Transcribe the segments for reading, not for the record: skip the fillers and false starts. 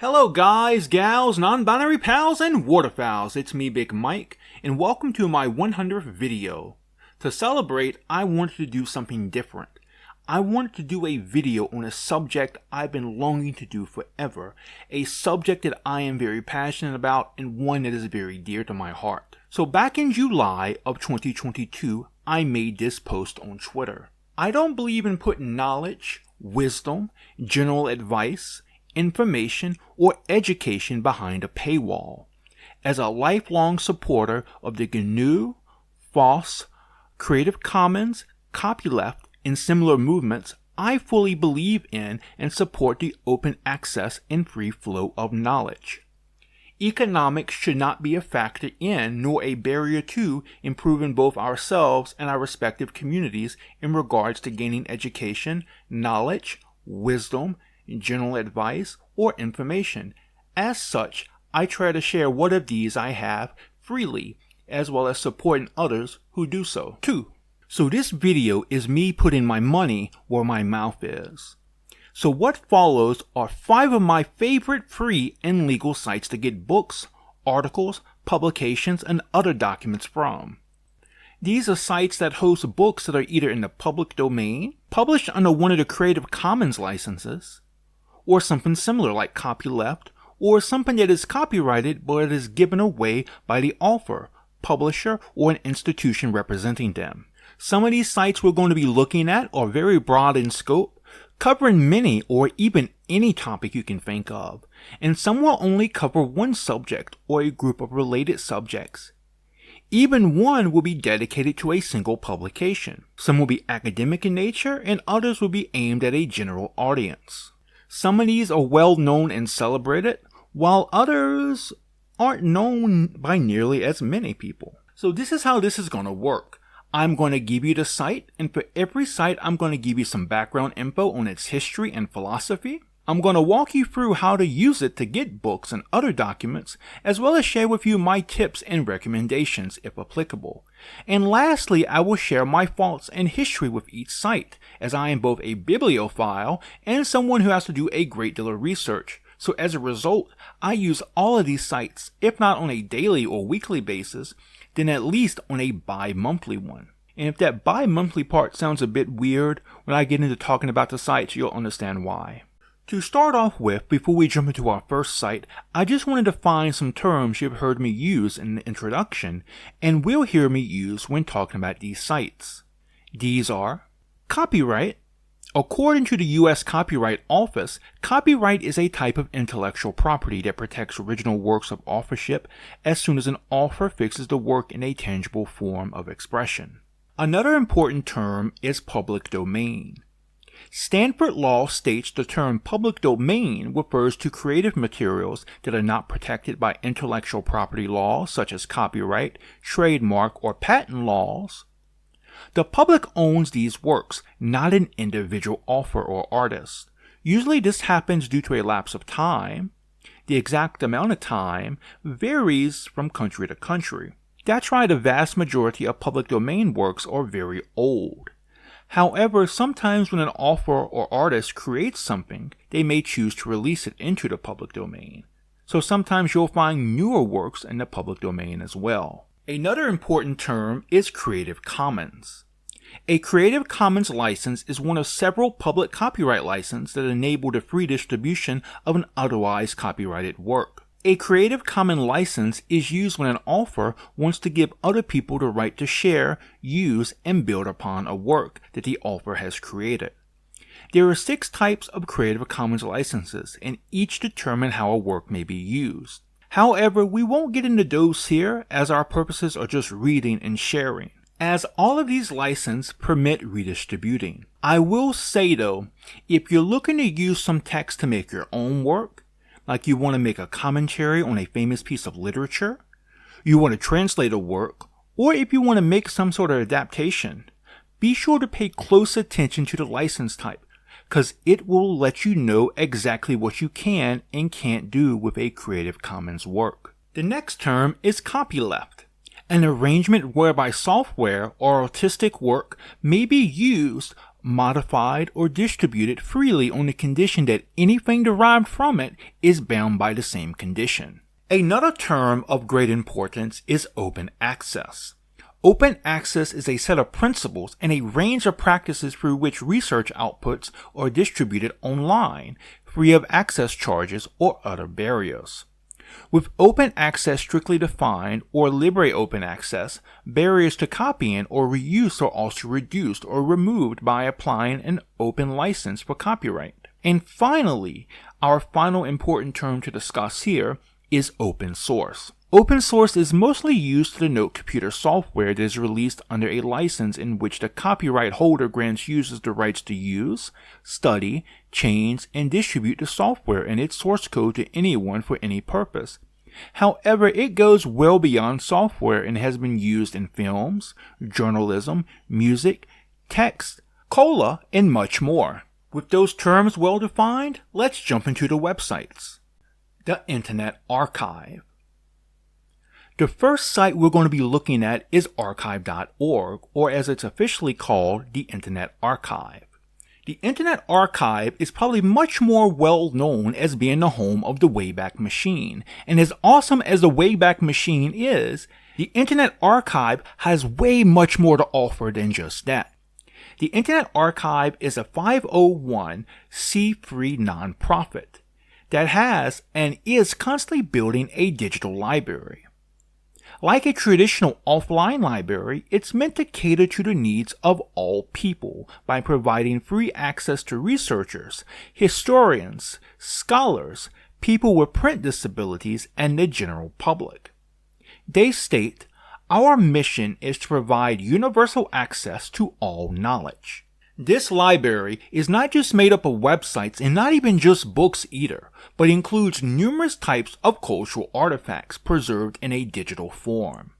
Hello guys, gals, non-binary pals, and waterfowls. It's me, Big Mike, and welcome to my 100th video. To celebrate, I wanted to do something different. I wanted to do a video on a subject I've been longing to do forever, a subject that I am very passionate about and one that is very dear to my heart. So back in July of 2022, I made this post on Twitter. I don't believe in putting knowledge, wisdom, general advice, information, or education behind a paywall. As a lifelong supporter of the GNU, FOSS, Creative Commons, copyleft, and similar movements, I fully believe in and support the open access and free flow of knowledge. Economics should not be a factor in nor a barrier to improving both ourselves and our respective communities in regards to gaining education, knowledge, wisdom, general advice, or information. As such, I try to share what of these I have freely, as well as supporting others who do so too. So this video is me putting my money where my mouth is. So what follows are 5 of my favorite free and legal sites to get books, articles, publications, and other documents from. These are sites that host books that are either in the public domain, published under one of the Creative Commons licenses, or something similar like copyleft, or something that is copyrighted but it is given away by the author, publisher, or an institution representing them. Some of these sites we're going to be looking at are very broad in scope, covering many or even any topic you can think of, and some will only cover one subject or a group of related subjects. Even one will be dedicated to a single publication. Some will be academic in nature, and others will be aimed at a general audience. Some of these are well known and celebrated, while others aren't known by nearly as many people. So this is how this is going to work. I'm going to give you the site, and for every site I'm going to give you some background info on its history and philosophy. I'm going to walk you through how to use it to get books and other documents, as well as share with you my tips and recommendations if applicable. And lastly, I will share my thoughts and history with each site, as I am both a bibliophile and someone who has to do a great deal of research. So as a result, I use all of these sites, if not on a daily or weekly basis, then at least on a bi-monthly one. And if that bi-monthly part sounds a bit weird, when I get into talking about the sites, you'll understand why. To start off with, before we jump into our first site, I just wanted to find some terms you've heard me use in the introduction, and will hear me use when talking about these sites. These are copyright. According to the U.S. Copyright Office, copyright is a type of intellectual property that protects original works of authorship as soon as an author fixes the work in a tangible form of expression. Another important term is public domain. Stanford law states the term public domain refers to creative materials that are not protected by intellectual property laws such as copyright, trademark, or patent laws. The public owns these works, not an individual author or artist. Usually this happens due to a lapse of time. The exact amount of time varies from country to country. That's why the vast majority of public domain works are very old. However, sometimes when an author or artist creates something, they may choose to release it into the public domain. So sometimes you'll find newer works in the public domain as well. Another important term is Creative Commons. A Creative Commons license is one of several public copyright licenses that enable the free distribution of an otherwise copyrighted work. A Creative Commons license is used when an author wants to give other people the right to share, use, and build upon a work that the author has created. There are 6 types of Creative Commons licenses, and each determine how a work may be used. However, we won't get into those here, as our purposes are just reading and sharing, as all of these licenses permit redistributing. I will say though, if you're looking to use some text to make your own work, like you want to make a commentary on a famous piece of literature, you want to translate a work, or if you want to make some sort of adaptation, be sure to pay close attention to the license type, because it will let you know exactly what you can and can't do with a Creative Commons work. The next term is copyleft, an arrangement whereby software or artistic work may be used modified, or distributed freely on the condition that anything derived from it is bound by the same condition. Another term of great importance is open access. Open access is a set of principles and a range of practices through which research outputs are distributed online, free of access charges or other barriers. With open access strictly defined, or liberate open access, barriers to copying or reuse are also reduced or removed by applying an open license for copyright. And finally, our final important term to discuss here is open source. Open source is mostly used to denote computer software that is released under a license in which the copyright holder grants users the rights to use, study, change, and distribute the software and its source code to anyone for any purpose. However, it goes well beyond software and has been used in films, journalism, music, text, cola, and much more. With those terms well defined, let's jump into the websites. The Internet Archive. The first site we're going to be looking at is archive.org, or as it's officially called, the Internet Archive. The Internet Archive is probably much more well known as being the home of the Wayback Machine, and as awesome as the Wayback Machine is, the Internet Archive has way much more to offer than just that. The Internet Archive is a 501c3 nonprofit that has and is constantly building a digital library. Like a traditional offline library, it's meant to cater to the needs of all people by providing free access to researchers, historians, scholars, people with print disabilities, and the general public. They state, "Our mission is to provide universal access to all knowledge." This library is not just made up of websites and not even just books either, but includes numerous types of cultural artifacts preserved in a digital form.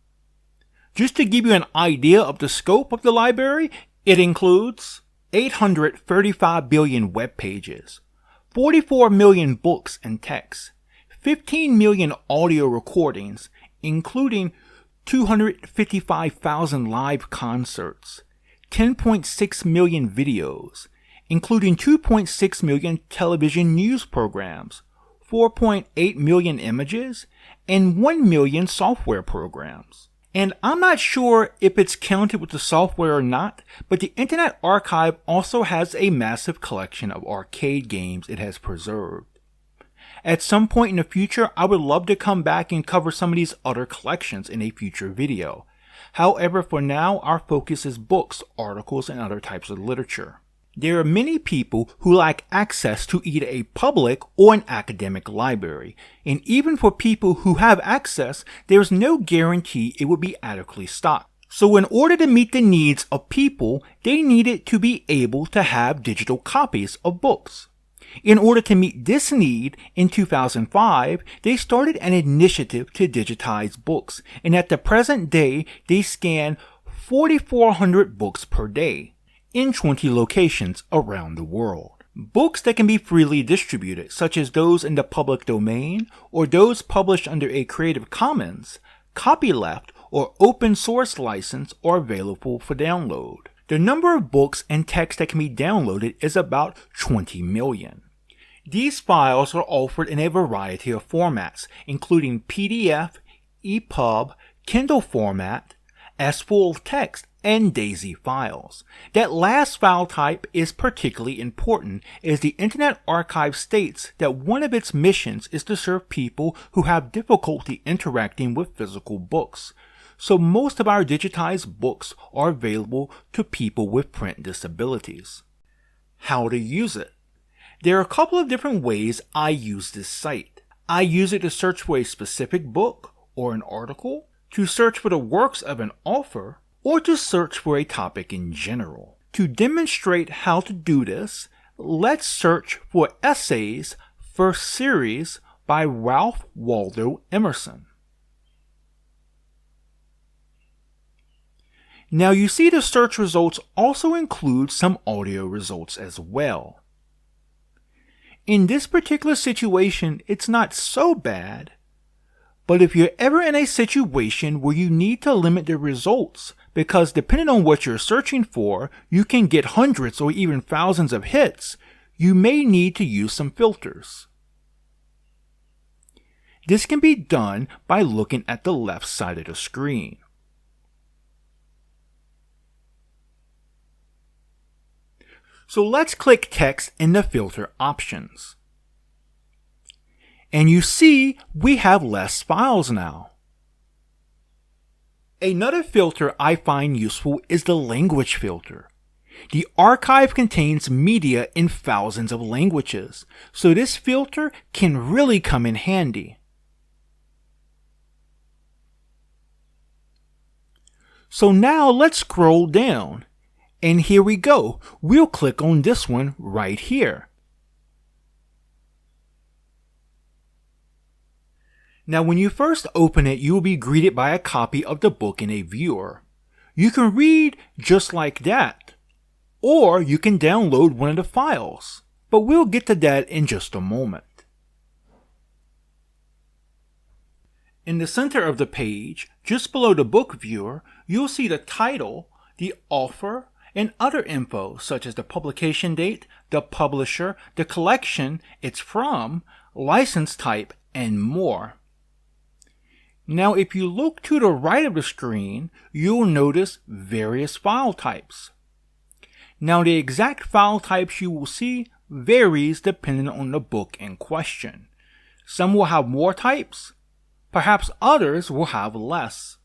Just to give you an idea of the scope of the library, it includes 835 billion web pages, 44 million books and texts, 15 million audio recordings, including 255,000 live concerts, 10.6 million videos, including 2.6 million television news programs, 4.8 million images, and 1 million software programs. And I'm not sure if it's counted with the software or not, but the Internet Archive also has a massive collection of arcade games it has preserved. At some point in the future, I would love to come back and cover some of these other collections in a future video. However, for now, our focus is books, articles, and other types of literature. There are many people who lack access to either a public or an academic library, and even for people who have access, there is no guarantee it will be adequately stocked. So in order to meet the needs of people, they needed to be able to have digital copies of books. In order to meet this need, in 2005, they started an initiative to digitize books, and at the present day, they scan 4,400 books per day in 20 locations around the world. Books that can be freely distributed, such as those in the public domain or those published under a Creative Commons, copyleft, or open source license, are available for download. The number of books and text that can be downloaded is about 20 million. These files are offered in a variety of formats, including PDF, EPUB, Kindle format, as full text, and DAISY files. That last file type is particularly important, as the Internet Archive states that one of its missions is to serve people who have difficulty interacting with physical books. So most of our digitized books are available to people with print disabilities. How to use it? There are a couple of different ways I use this site. I use it to search for a specific book or an article, to search for the works of an author, or to search for a topic in general. To demonstrate how to do this, let's search for Essays First Series by Ralph Waldo Emerson. Now you see the search results also include some audio results as well. In this particular situation, it's not so bad, but if you're ever in a situation where you need to limit the results because depending on what you're searching for, you can get hundreds or even thousands of hits. You may need to use some filters. This can be done by looking at the left side of the screen. So let's click text in the filter options. And you see we have less files now. Another filter I find useful is the language filter. The archive contains media in thousands of languages, so this filter can really come in handy. So now let's scroll down, and here we go. We'll click on this one right here. Now when you first open it, you will be greeted by a copy of the book in a viewer. You can read just like that, or you can download one of the files, but we'll get to that in just a moment. In the center of the page, just below the book viewer, you'll see the title, the author, and other info such as the publication date, the publisher, the collection it's from, license type, and more. Now if you look to the right of the screen, you'll notice various file types. Now the exact file types you will see varies depending on the book in question. Some will have more types, perhaps others will have less.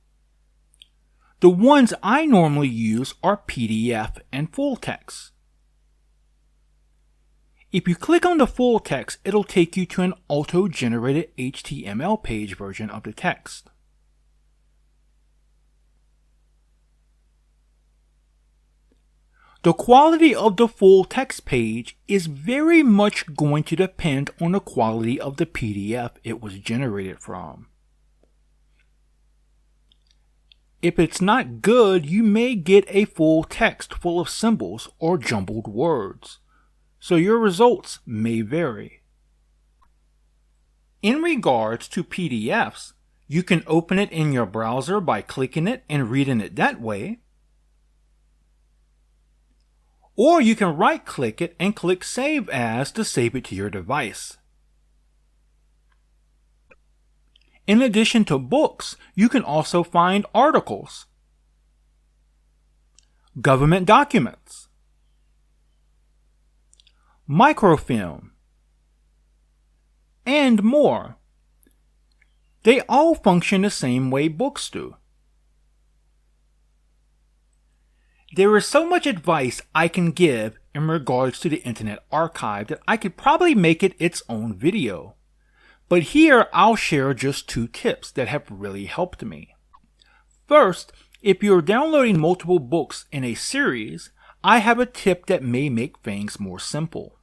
The ones I normally use are PDF and full text. If you click on the full text, it'll take you to an auto-generated HTML page version of the text. The quality of the full text page is very much going to depend on the quality of the PDF it was generated from. If it's not good, you may get a full text full of symbols or jumbled words, so your results may vary. In regards to PDFs, you can open it in your browser by clicking it and reading it that way, or you can right-click it and click Save As to save it to your device. In addition to books, you can also find articles, government documents, microfilm, and more. They all function the same way books do. There is so much advice I can give in regards to the Internet Archive that I could probably make it its own video. But here I'll share just 2 tips that have really helped me. First, if you're downloading multiple books in a series, I have a tip that may make things more simple.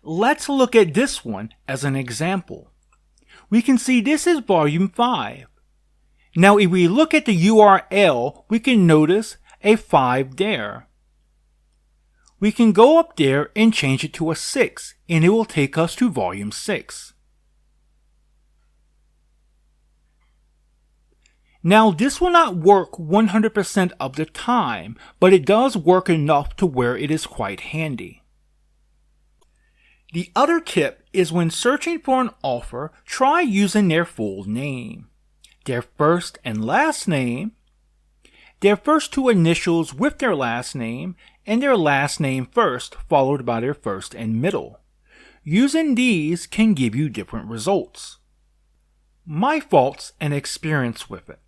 Let's look at this one as an example. We can see this is volume 5. Now if we look at the URL, we can notice a 5 there. We can go up there and change it to a 6, and it will take us to volume 6. Now this will not work 100% of the time, but it does work enough to where it is quite handy. The other tip is when searching for an author, try using their full name, their first and last name, their first 2 initials with their last name, and their last name first, followed by their first and middle. Using these can give you different results. My faults and experience with it.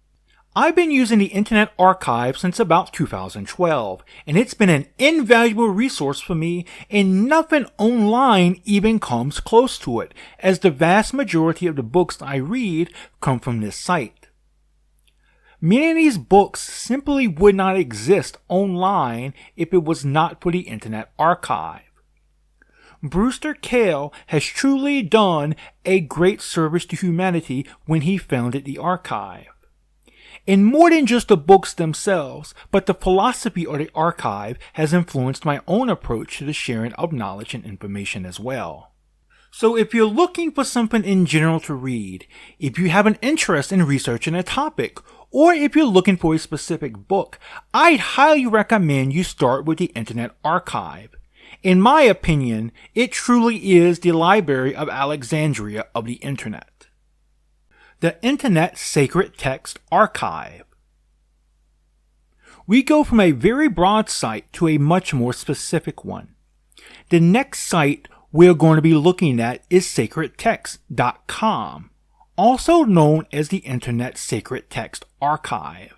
I've been using the Internet Archive since about 2012, and it's been an invaluable resource for me, and nothing online even comes close to it, as the vast majority of the books I read come from this site. Many of these books simply would not exist online if it was not for the Internet Archive. Brewster Kahle has truly done a great service to humanity when he founded the archive. And more than just the books themselves, but the philosophy of the archive has influenced my own approach to the sharing of knowledge and information as well. So if you're looking for something in general to read, if you have an interest in researching a topic, or if you're looking for a specific book, I'd highly recommend you start with the Internet Archive. In my opinion, it truly is the Library of Alexandria of the Internet. The Internet Sacred Text Archive. We go from a very broad site to a much more specific one. The next site we're going to be looking at is sacredtext.com, also known as the Internet Sacred Text Archive.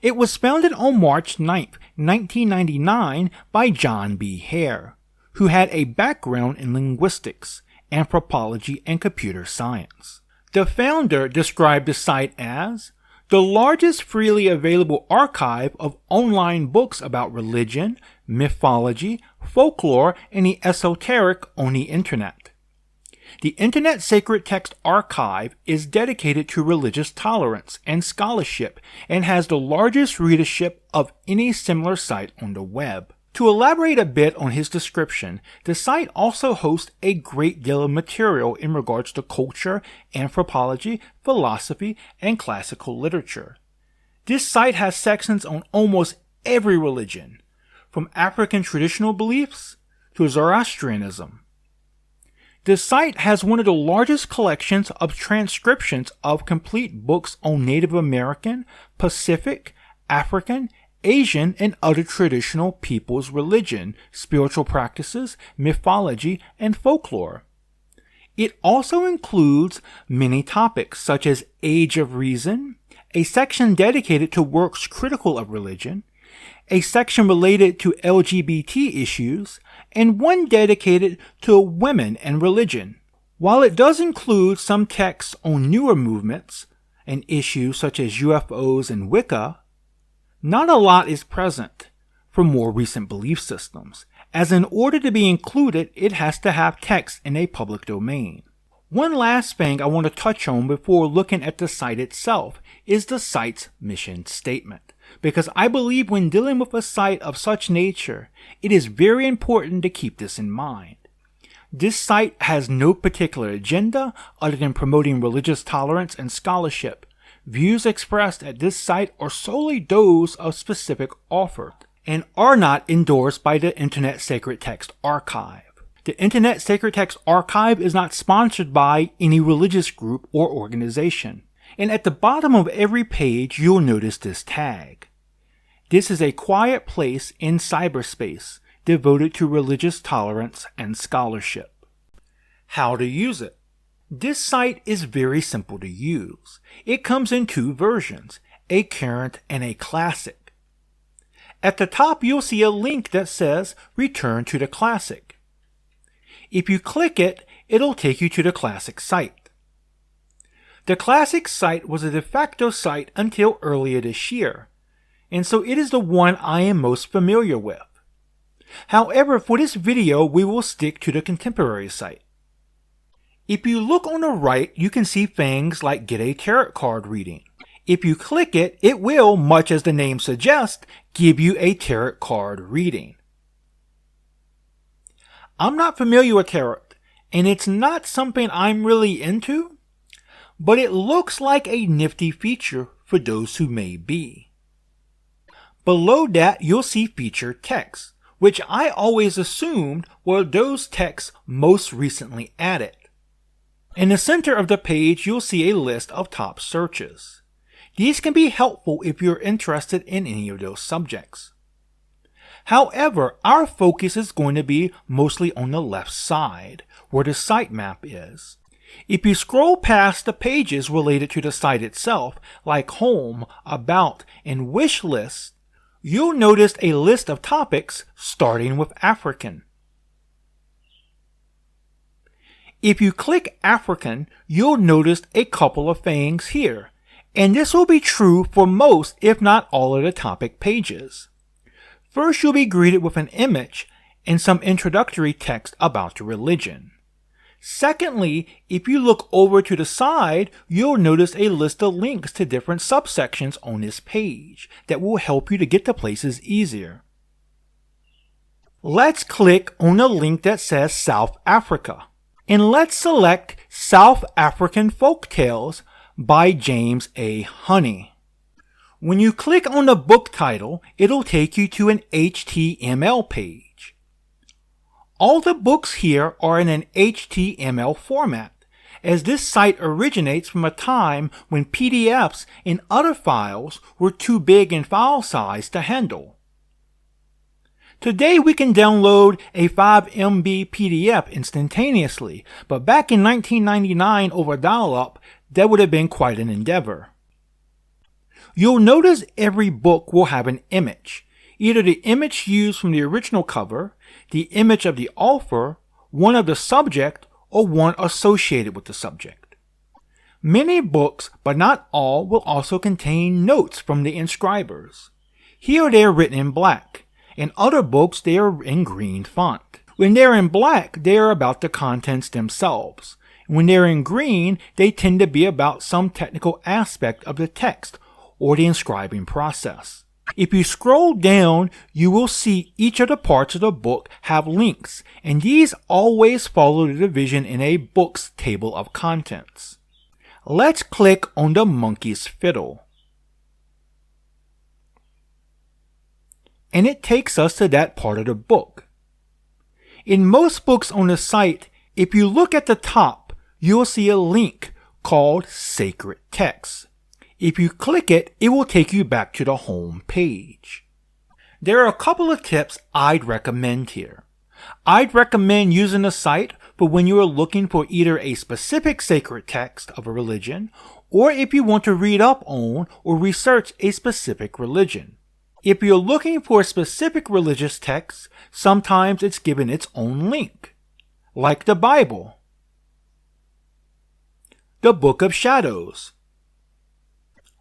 It was founded on March 9, 1999 by John B. Hare, who had a background in linguistics, anthropology, and computer science. The founder described the site as the largest freely available archive of online books about religion, mythology, folklore, and the esoteric on the Internet. The Internet Sacred Text Archive is dedicated to religious tolerance and scholarship and has the largest readership of any similar site on the web. To elaborate a bit on his description, the site also hosts a great deal of material in regards to culture, anthropology, philosophy, and classical literature. This site has sections on almost every religion, from African traditional beliefs to Zoroastrianism. The site has one of the largest collections of transcriptions of complete books on Native American, Pacific, African, Asian, and other traditional peoples' religion, spiritual practices, mythology, and folklore. It also includes many topics such as Age of Reason, a section dedicated to works critical of religion, a section related to LGBT issues, and one dedicated to women and religion. While it does include some texts on newer movements and issues such as UFOs and Wicca, not a lot is present for more recent belief systems, as in order to be included, it has to have text in a public domain. One last thing I want to touch on before looking at the site itself is the site's mission statement, because I believe when dealing with a site of such nature, it is very important to keep this in mind. This site has no particular agenda other than promoting religious tolerance and scholarship. Views expressed at this site are solely those of specific author and are not endorsed by the Internet Sacred Text Archive. The Internet Sacred Text Archive is not sponsored by any religious group or organization. And at the bottom of every page, you'll notice this tag. This is a quiet place in cyberspace devoted to religious tolerance and scholarship. How to use it? This site is very simple to use. It comes in two versions, a current and a classic. At the top, you'll see a link that says Return to the Classic. If you click it, it'll take you to the classic site. The classic site was a de facto site until earlier this year, and so it is the one I am most familiar with. However, for this video, we will stick to the contemporary site. If you look on the right, you can see things like Get a Tarot Card Reading. If you click it, it will, much as the name suggests, give you a tarot card reading. I'm not familiar with tarot, and it's not something I'm really into, but it looks like a nifty feature for those who may be. Below that, you'll see featured text, which I always assumed were those texts most recently added. In the center of the page, you'll see a list of top searches. These can be helpful if you're interested in any of those subjects. However, our focus is going to be mostly on the left side, where the sitemap is. If you scroll past the pages related to the site itself, like Home, About, and Wish List, you'll notice a list of topics starting with African. If you click African, you'll notice a couple of things here, and this will be true for most, if not all, of the topic pages. First, you'll be greeted with an image and some introductory text about the religion. Secondly, if you look over to the side, you'll notice a list of links to different subsections on this page that will help you to get to places easier. Let's click on the link that says South Africa. And let's select South African Folktales by James A. Honey. When you click on the book title, it'll take you to an HTML page. All the books here are in an HTML format, as this site originates from a time when PDFs and other files were too big in file size to handle. Today we can download a 5 MB PDF instantaneously, but back in 1999 over dial-up, that would have been quite an endeavor. You'll notice every book will have an image, either the image used from the original cover, the image of the author, one of the subject, or one associated with the subject. Many books, but not all, will also contain notes from the inscribers. Here they are written in black. In other books, they are in green font. When they're in black, they are about the contents themselves. When they're in green, they tend to be about some technical aspect of the text or the inscribing process. If you scroll down, you will see each of the parts of the book have links, and these always follow the division in a book's table of contents. Let's click on the monkey's fiddle. And it takes us to that part of the book. In most books on the site, if you look at the top, you'll see a link called Sacred Text. If you click it, it will take you back to the home page. There are a couple of tips I'd recommend here. I'd recommend using the site for when you are looking for either a specific sacred text of a religion, or if you want to read up on or research a specific religion. If you're looking for a specific religious text, sometimes it's given its own link, like the Bible, the Book of Shadows,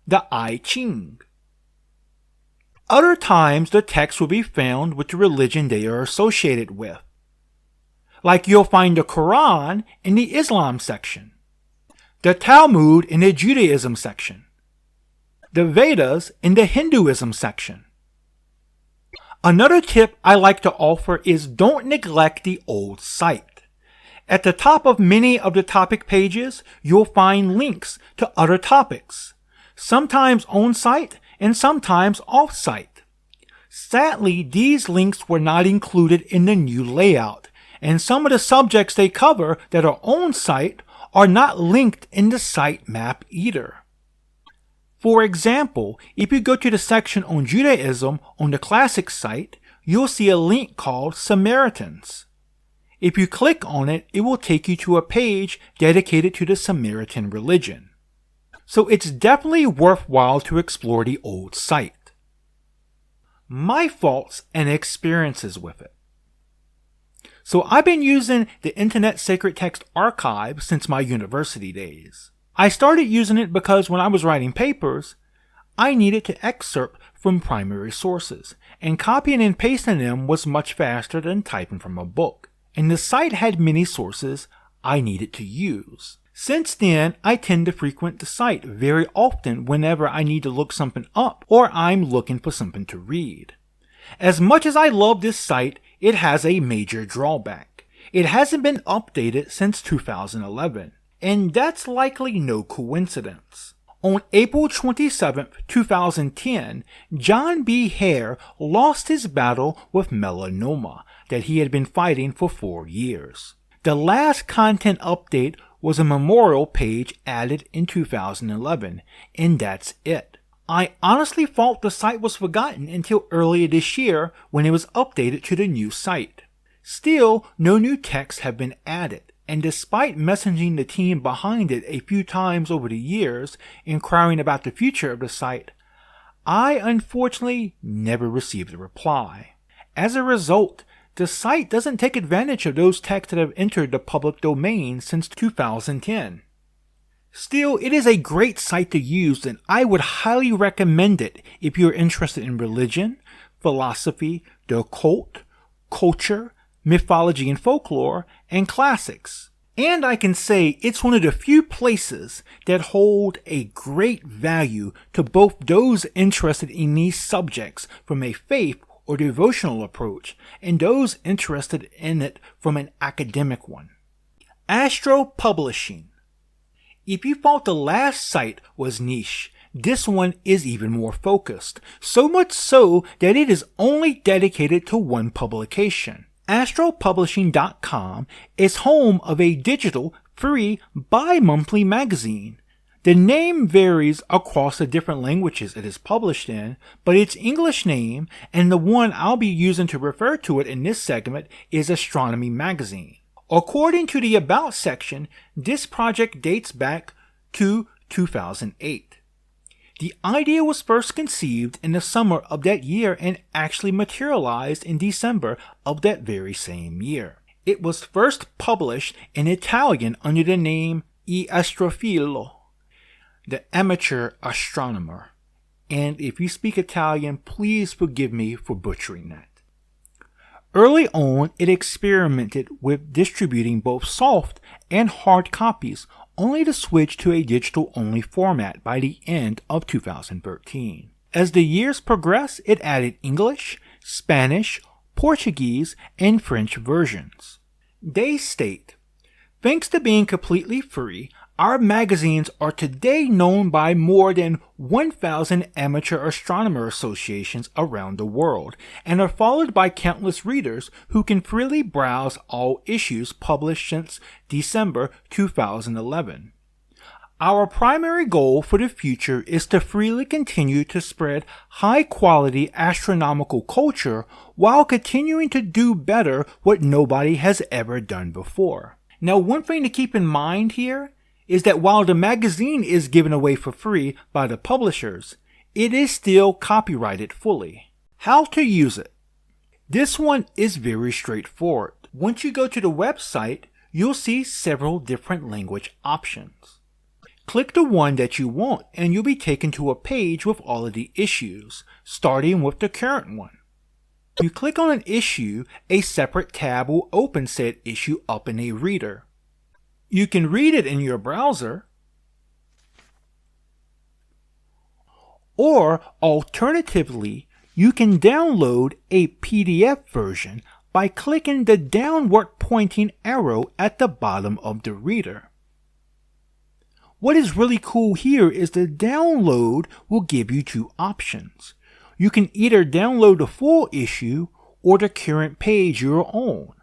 the I-ching. Other times the text will be found with the religion they are associated with, like you'll find the Qu'ran in the Islam section, the Talmud in the Judaism section, the Vedas in the Hinduism section. Another tip I like to offer is don't neglect the old site. At the top of many of the topic pages, you'll find links to other topics, sometimes on-site and sometimes off-site. Sadly, these links were not included in the new layout, and some of the subjects they cover that are on-site are not linked in the site map either. For example, if you go to the section on Judaism on the classic site, you'll see a link called Samaritans. If you click on it, it will take you to a page dedicated to the Samaritan religion. So it's definitely worthwhile to explore the old site. My faults and experiences with it. So I've been using the Internet Sacred Text Archive since my university days. I started using it because when I was writing papers, I needed to excerpt from primary sources, and copying and pasting them was much faster than typing from a book, and the site had many sources I needed to use. Since then, I tend to frequent the site very often whenever I need to look something up or I'm looking for something to read. As much as I love this site, it has a major drawback. It hasn't been updated since 2011. And that's likely no coincidence. On April 27, 2010, John B. Hare lost his battle with melanoma that he had been fighting for 4 years. The last content update was a memorial page added in 2011, and that's it. I honestly thought the site was forgotten until earlier this year when it was updated to the new site. Still, no new texts have been added. And despite messaging the team behind it a few times over the years, inquiring about the future of the site, I unfortunately never received a reply. As a result, the site doesn't take advantage of those texts that have entered the public domain since 2010. Still, it is a great site to use, and I would highly recommend it if you're interested in religion, philosophy, the occult, culture, mythology and folklore, and classics. And I can say it's one of the few places that hold a great value to both those interested in these subjects from a faith or devotional approach and those interested in it from an academic one. Astro Publishing. If you thought the last site was niche, This one is even more focused, so much so that it is only dedicated to one publication. AstroPublishing.com is home of a digital, free, bi-monthly magazine. The name varies across the different languages it is published in, but its English name, and the one I'll be using to refer to it in this segment, is Astronomy Magazine. According to the About section, this project dates back to 2008. The idea was first conceived in the summer of that year and actually materialized in December of that very same year. It was first published in Italian under the name I Astrofilo, the amateur astronomer. And if you speak Italian, please forgive me for butchering that. Early on, it experimented with distributing both soft and hard copies, only to switch to a digital-only format by the end of 2013. As the years progressed, it added English, Spanish, Portuguese, and French versions. They state, "Thanks to being completely free, our magazines are today known by more than 1,000 amateur astronomer associations around the world, and are followed by countless readers who can freely browse all issues published since December 2011. Our primary goal for the future is to freely continue to spread high-quality astronomical culture while continuing to do better what nobody has ever done before." Now, one thing to keep in mind here is that while the magazine is given away for free by the publishers, it is still copyrighted fully. How to use it? This one is very straightforward. Once you go to the website, you'll see several different language options. Click the one that you want and you'll be taken to a page with all of the issues, starting with the current one. If you click on an issue, a separate tab will open said issue up in a reader. You can read it in your browser, or alternatively, you can download a PDF version by clicking the downward pointing arrow at the bottom of the reader. What is really cool here is the download will give you two options. You can either download the full issue or the current page you're on.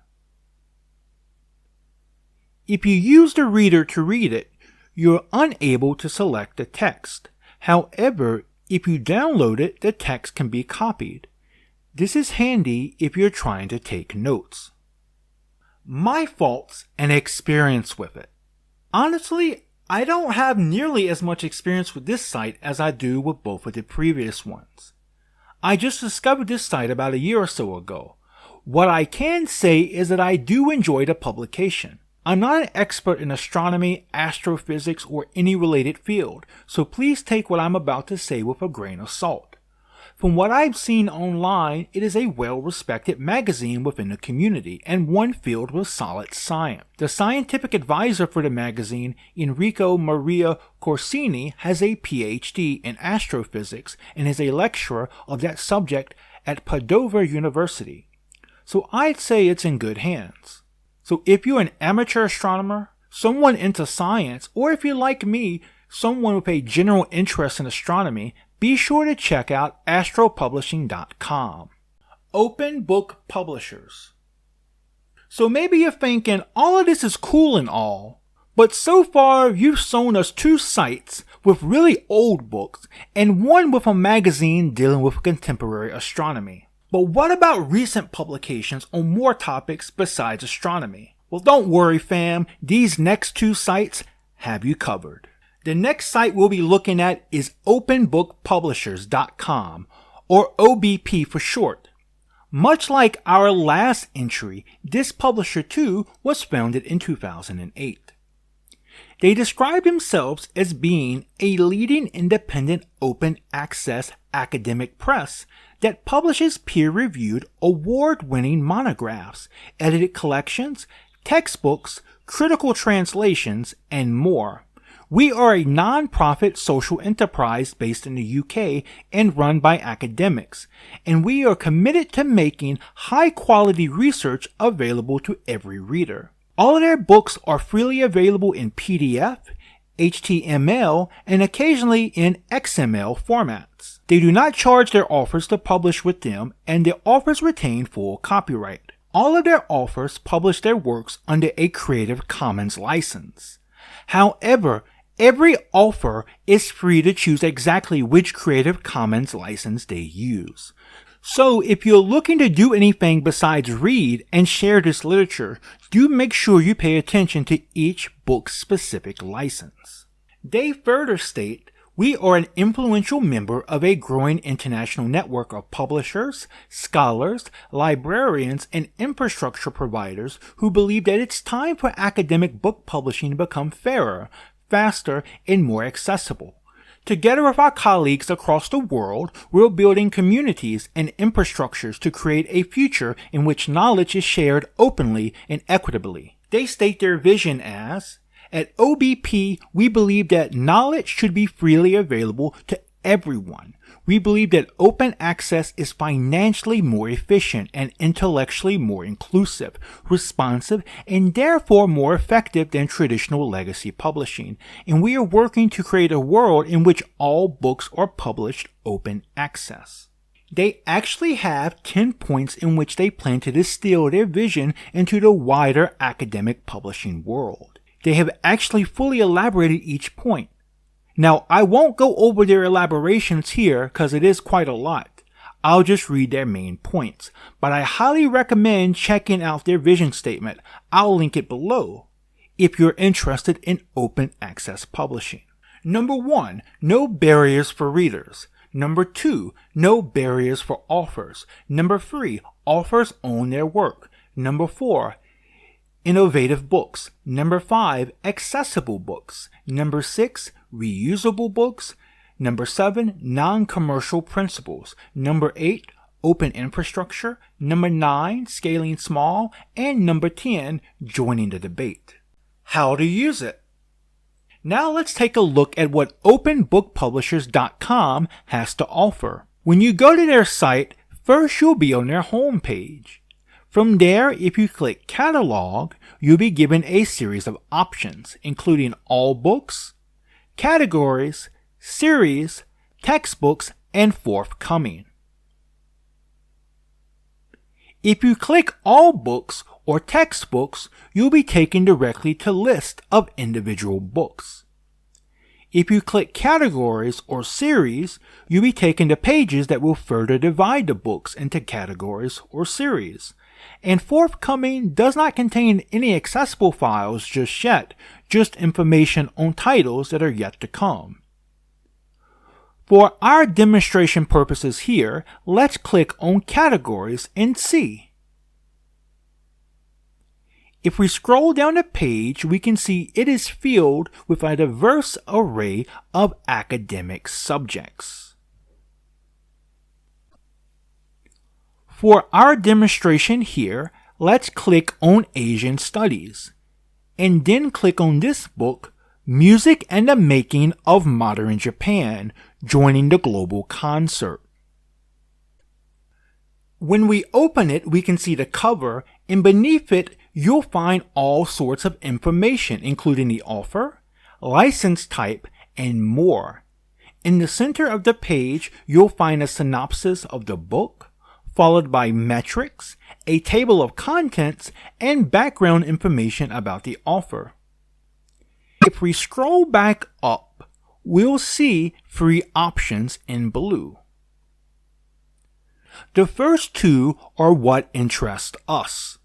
If you use the reader to read it, you're unable to select the text. However, if you download it, the text can be copied. This is handy if you're trying to take notes. My faults and experience with it. Honestly, I don't have nearly as much experience with this site as I do with both of the previous ones. I just discovered this site about a year or so ago. What I can say is that I do enjoy the publication. I'm not an expert in astronomy, astrophysics, or any related field, so please take what I'm about to say with a grain of salt. From what I've seen online, it is a well-respected magazine within the community and one filled with solid science. The scientific advisor for the magazine, Enrico Maria Corsini, has a PhD in astrophysics and is a lecturer of that subject at Padova University. So I'd say it's in good hands. So if you're an amateur astronomer, someone into science, or if you're like me, someone with a general interest in astronomy, be sure to check out astropublishing.com. Open book publishers. So maybe you're thinking, all of this is cool and all, but so far you've shown us two sites with really old books and one with a magazine dealing with contemporary astronomy. But what about recent publications on more topics besides astronomy? Well, don't worry fam, these next two sites have you covered. The next site we'll be looking at is openbookpublishers.com, or OBP for short. Much like our last entry, this publisher too was founded in 2008. They describe themselves as being a leading independent open access academic press that publishes peer-reviewed, award-winning monographs, edited collections, textbooks, critical translations, and more. We are a non-profit social enterprise based in the UK and run by academics, and we are committed to making high-quality research available to every reader. All of their books are freely available in PDF, HTML, and occasionally in XML formats. They do not charge their authors to publish with them, and the authors retain full copyright. All of their authors publish their works under a Creative Commons license. However, every author is free to choose exactly which Creative Commons license they use. So if you're looking to do anything besides read and share this literature, do make sure you pay attention to each book's specific license. They further state, "We are an influential member of a growing international network of publishers, scholars, librarians, and infrastructure providers who believe that it's time for academic book publishing to become fairer, faster, and more accessible. Together with our colleagues across the world, we're building communities and infrastructures to create a future in which knowledge is shared openly and equitably." They state their vision as, "At OBP, we believe that knowledge should be freely available to everyone. We believe that open access is financially more efficient and intellectually more inclusive, responsive, and therefore more effective than traditional legacy publishing, and we are working to create a world in which all books are published open access." They actually have 10 points in which they plan to distill their vision into the wider academic publishing world. They have actually fully elaborated each point. Now, I won't go over their elaborations here because it is quite a lot. I'll just read their main points, but I highly recommend checking out their vision statement. I'll link it below if you're interested in open access publishing. Number 1, no barriers for readers. Number 2, no barriers for authors. Number 3, authors own their work. Number 4, innovative books. Number 5, accessible books. Number 6, reusable books. Number 7, non-commercial principles. Number 8, open infrastructure. Number 9, scaling small. And number 10, joining the debate. How to use it. Now let's take a look at what openbookpublishers.com has to offer. When you go to their site, first you'll be on their home page. From there, if you click Catalog, you'll be given a series of options, including all books, categories, series, textbooks, and forthcoming. If you click all books or textbooks, you'll be taken directly to list of individual books. If you click categories or series, you'll be taken to pages that will further divide the books into categories or series. And forthcoming does not contain any accessible files just yet, just information on titles that are yet to come. For our demonstration purposes here, let's click on categories and see. If we scroll down the page, we can see it is filled with a diverse array of academic subjects. For our demonstration here, let's click on Asian Studies, and then click on this book, Music and the Making of Modern Japan, Joining the Global Concert. When we open it, we can see the cover, and beneath it, you'll find all sorts of information, including the author, license type, and more. In the center of the page, you'll find a synopsis of the book, followed by metrics, a table of contents, and background information about the author. If we scroll back up, we'll see 3 options in blue. The first 2 are what interest us.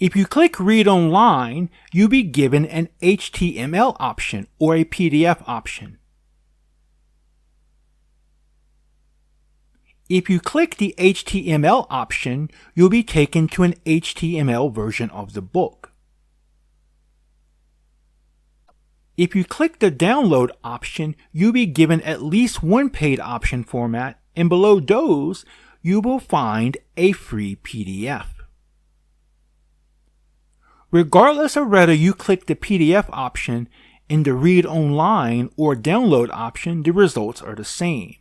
If you click Read Online, you'll be given an HTML option or a PDF option. If you click the HTML option, you'll be taken to an HTML version of the book. If you click the download option, you'll be given at least one paid option format, and below those, you will find a free PDF. Regardless of whether you click the PDF option in the Read Online or Download option, the results are the same.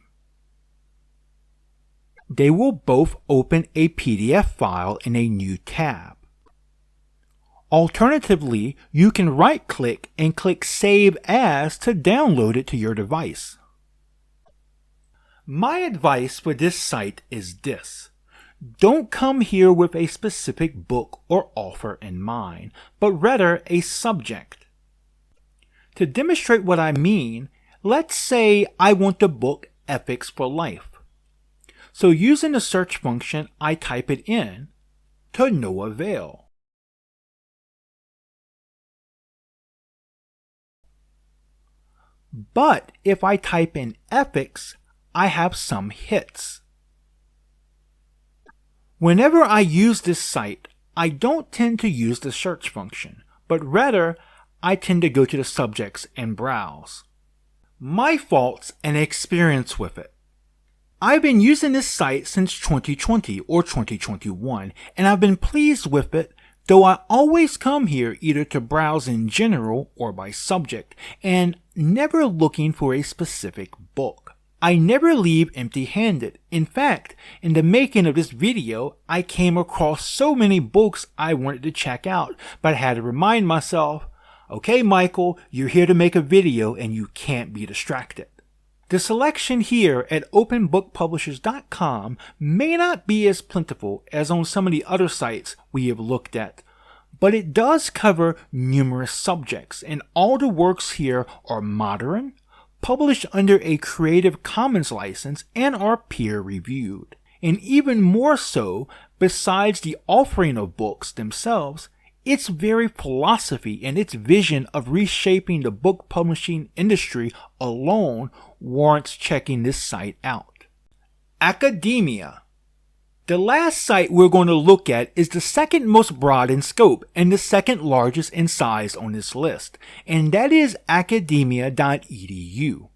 They will both open a PDF file in a new tab. Alternatively, you can right-click and click Save As to download it to your device. My advice for this site is this. Don't come here with a specific book or author in mind, but rather a subject. To demonstrate what I mean, let's say I want the book Ethics for Life. So using the search function, I type it in, to no avail. But if I type in ethics, I have some hits. Whenever I use this site, I don't tend to use the search function, but rather I tend to go to the subjects and browse. My faults and experience with it. I've been using this site since 2020 or 2021, and I've been pleased with it, though I always come here either to browse in general or by subject, and never looking for a specific book. I never leave empty-handed. In fact, in the making of this video, I came across so many books I wanted to check out, but I had to remind myself, okay, Michael, you're here to make a video and you can't be distracted. The selection here at openbookpublishers.com may not be as plentiful as on some of the other sites we have looked at, but it does cover numerous subjects, and all the works here are modern, published under a Creative Commons license, and are peer-reviewed. And even more so, besides the offering of books themselves, its very philosophy and its vision of reshaping the book publishing industry alone warrants checking this site out. Academia. The last site we're going to look at is the second most broad in scope and the second largest in size on this list, and that is Academia.edu.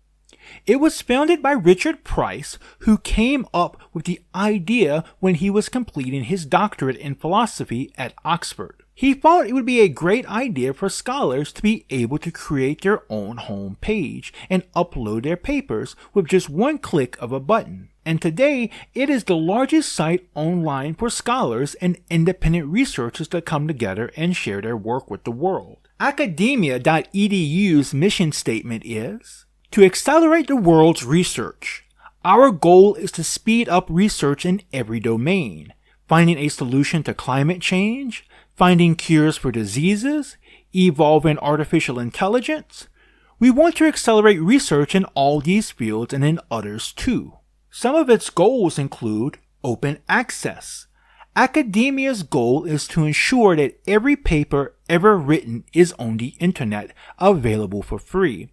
It was founded by Richard Price, who came up with the idea when he was completing his doctorate in philosophy at Oxford. He thought it would be a great idea for scholars to be able to create their own home page and upload their papers with just one click of a button. And today, it is the largest site online for scholars and independent researchers to come together and share their work with the world. Academia.edu's mission statement is, to accelerate the world's research. Our goal is to speed up research in every domain, finding a solution to climate change, finding cures for diseases, evolving artificial intelligence. We want to accelerate research in all these fields and in others too. Some of its goals include open access. Academia's goal is to ensure that every paper ever written is on the internet, available for free.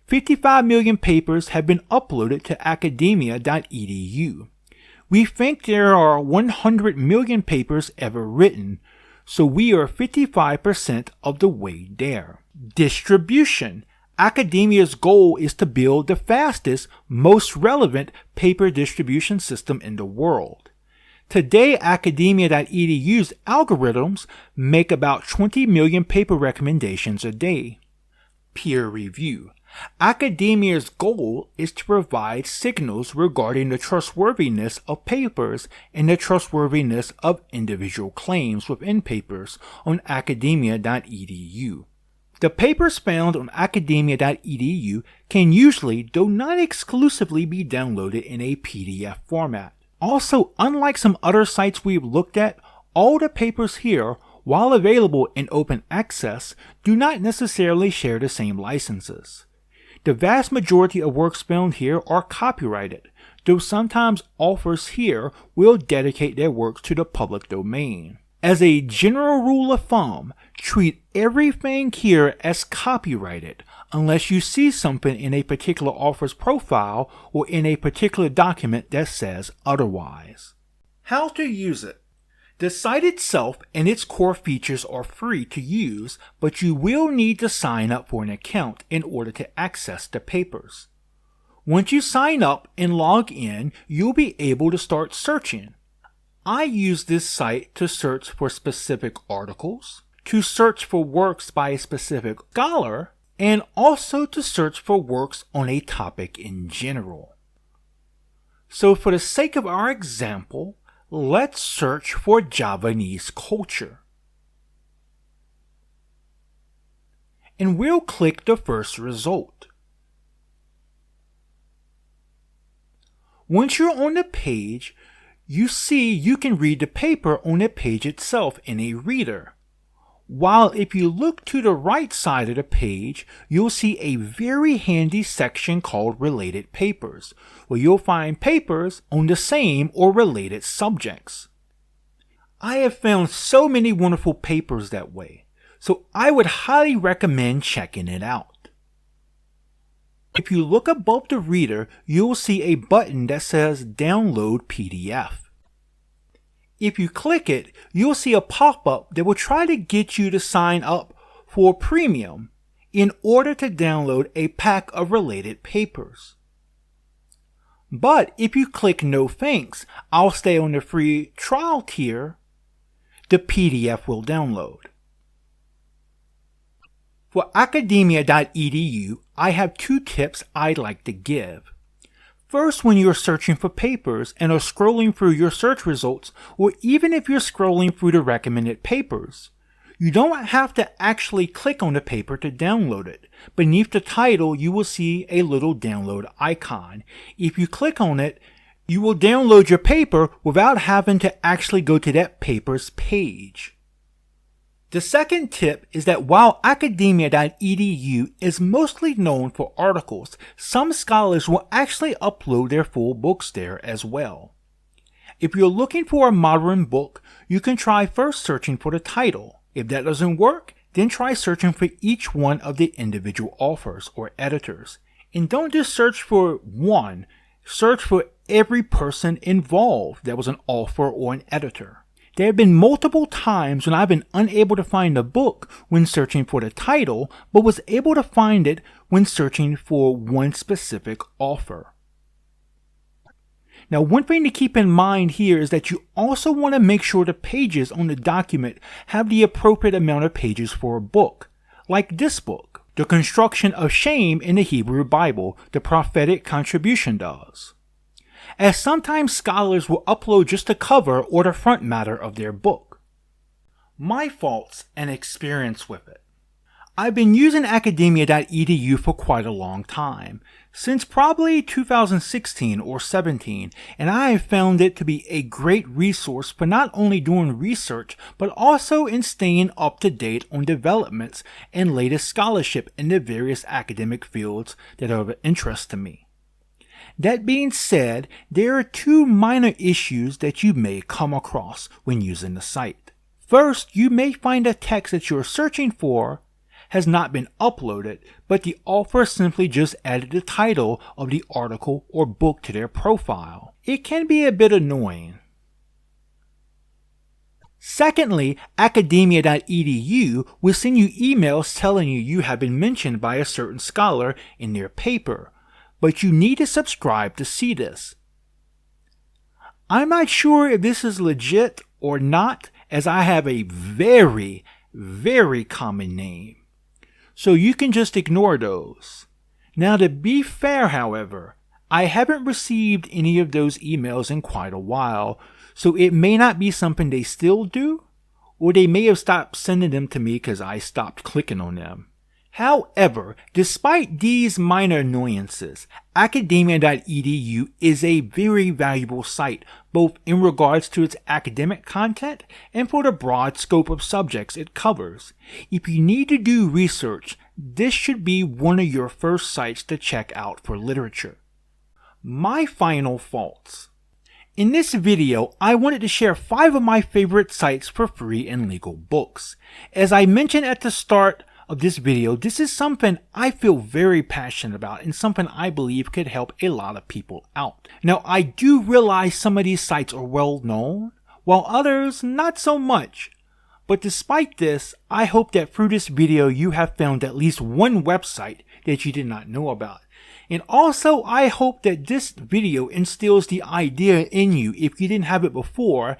55 million papers have been uploaded to Academia.edu. We think there are 100 million papers ever written, so we are 55% of the way there. Distribution. Academia's goal is to build the fastest, most relevant paper distribution system in the world. Today, Academia.edu's algorithms make about 20 million paper recommendations a day. Peer review. Academia's goal is to provide signals regarding the trustworthiness of papers and the trustworthiness of individual claims within papers on Academia.edu. The papers found on Academia.edu can usually, though not exclusively, be downloaded in a PDF format. Also, unlike some other sites we've looked at, all the papers here, while available in open access, do not necessarily share the same licenses. The vast majority of works found here are copyrighted, though sometimes authors here will dedicate their works to the public domain. As a general rule of thumb, treat everything here as copyrighted unless you see something in a particular author's profile or in a particular document that says otherwise. How to use it. The site itself and its core features are free to use, but you will need to sign up for an account in order to access the papers. Once you sign up and log in, you'll be able to start searching. I use this site to search for specific articles, to search for works by a specific scholar, and also to search for works on a topic in general. So for the sake of our example, let's search for Javanese culture. and we'll click the first result. Once you're on the page, you see you can read the paper on the page itself in a reader. While if you look to the right side of the page, you'll see a very handy section called Related Papers, where you'll find papers on the same or related subjects. I have found so many wonderful papers that way, so I would highly recommend checking it out. If you look above the reader, you'll see a button that says Download PDF. If you click it, you'll see a pop-up that will try to get you to sign up for premium in order to download a pack of related papers. But if you click No thanks, I'll stay on the free trial tier, the PDF will download. For Academia.edu, I have 2 tips I'd like to give. First, when you're searching for papers and are scrolling through your search results, or even if you're scrolling through the recommended papers, you don't have to actually click on the paper to download it. Beneath the title, you will see a little download icon. If you click on it, you will download your paper without having to actually go to that paper's page. The second tip is that while Academia.edu is mostly known for articles, some scholars will actually upload their full books there as well. If you're looking for a modern book, you can try first searching for the title. If that doesn't work, then try searching for each one of the individual authors or editors. And don't just search for one, search for every person involved that was an author or an editor. There have been multiple times when I've been unable to find a book when searching for the title, but was able to find it when searching for one specific author. Now, one thing to keep in mind here is that you also want to make sure the pages on the document have the appropriate amount of pages for a book, like this book, The Construction of Shame in the Hebrew Bible, the Prophetic Contribution does. As sometimes scholars will upload just the cover or the front matter of their book. My faults and experience with it. I've been using Academia.edu for quite a long time, since probably 2016 or 17, and I have found it to be a great resource for not only doing research, but also in staying up to date on developments and latest scholarship in the various academic fields that are of interest to me. That being said, there are 2 minor issues that you may come across when using the site. First, you may find a text that you're searching for has not been uploaded, but the author simply just added the title of the article or book to their profile. It can be a bit annoying. Secondly, Academia.edu will send you emails telling you have been mentioned by a certain scholar in their paper, but you need to subscribe to see this. I'm not sure if this is legit or not, as I have a very, very common name. So you can just ignore those. Now, to be fair, however, I haven't received any of those emails in quite a while, so it may not be something they still do, or they may have stopped sending them to me because I stopped clicking on them. However, despite these minor annoyances, Academia.edu is a very valuable site, both in regards to its academic content and for the broad scope of subjects it covers. If you need to do research, this should be one of your first sites to check out for literature. My final faults. In this video, I wanted to share 5 of my favorite sites for free and legal books. As I mentioned at the start of this video, this is something I feel very passionate about and something I believe could help a lot of people out. Now, I do realize some of these sites are well known, while others not so much. But despite this, I hope that through this video you have found at least one website that you did not know about. And also, I hope that this video instills the idea in you, if you didn't have it before,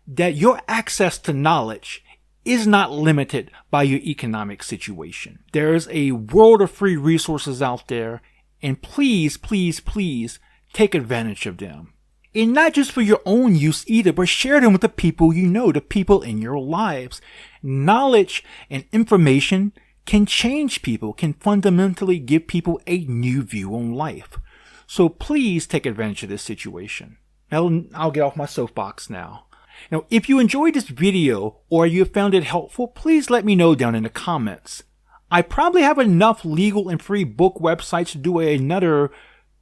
that your access to knowledge is not limited by your economic situation. There is a world of free resources out there, and please, please, please take advantage of them. And not just for your own use either, but share them with the people you know, the people in your lives. Knowledge and information can change people, can fundamentally give people a new view on life. So please take advantage of this situation. Now, I'll get off my soapbox now. Now, if you enjoyed this video or you found it helpful, please let me know down in the comments. I probably have enough legal and free book websites to do another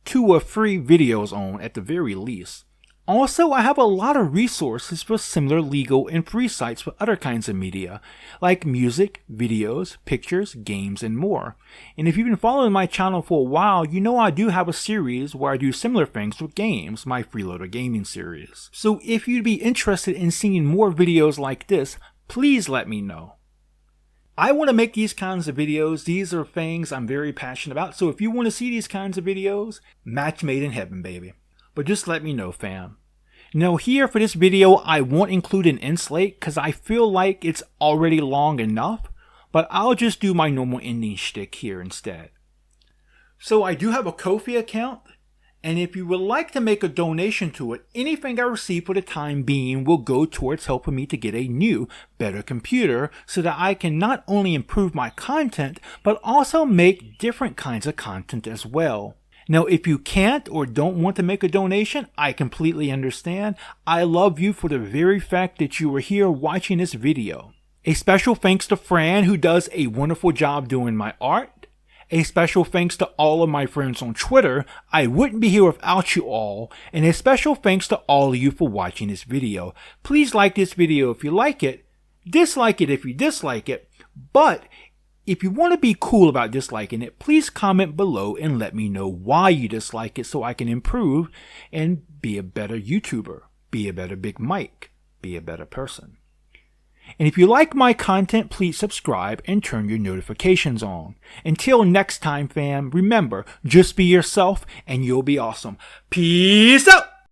2 or 3 videos on at the very least. Also, I have a lot of resources for similar legal and free sites for other kinds of media, like music, videos, pictures, games, and more. And if you've been following my channel for a while, you know I do have a series where I do similar things with games, my freeloader gaming series. So if you'd be interested in seeing more videos like this, please let me know. I want to make these kinds of videos. These are things I'm very passionate about. So if you want to see these kinds of videos, match made in heaven, baby. But just let me know, fam. Now here for this video, I won't include an end slate because I feel like it's already long enough, but I'll just do my normal ending shtick here instead. So I do have a Ko-fi account, and if you would like to make a donation to it, anything I receive for the time being will go towards helping me to get a new, better computer so that I can not only improve my content, but also make different kinds of content as well. Now, if you can't or don't want to make a donation, I completely understand. I love you for the very fact that you are here watching this video. A special thanks to Fran, who does a wonderful job doing my art. A special thanks to all of my friends on Twitter. I wouldn't be here without you all. And a special thanks to all of you for watching this video. Please like this video if you like it. Dislike it if you dislike it. But if you want to be cool about disliking it, please comment below and let me know why you dislike it so I can improve and be a better YouTuber, be a better Big Mike, be a better person. And if you like my content, please subscribe and turn your notifications on. Until next time, fam, remember, just be yourself and you'll be awesome. Peace out!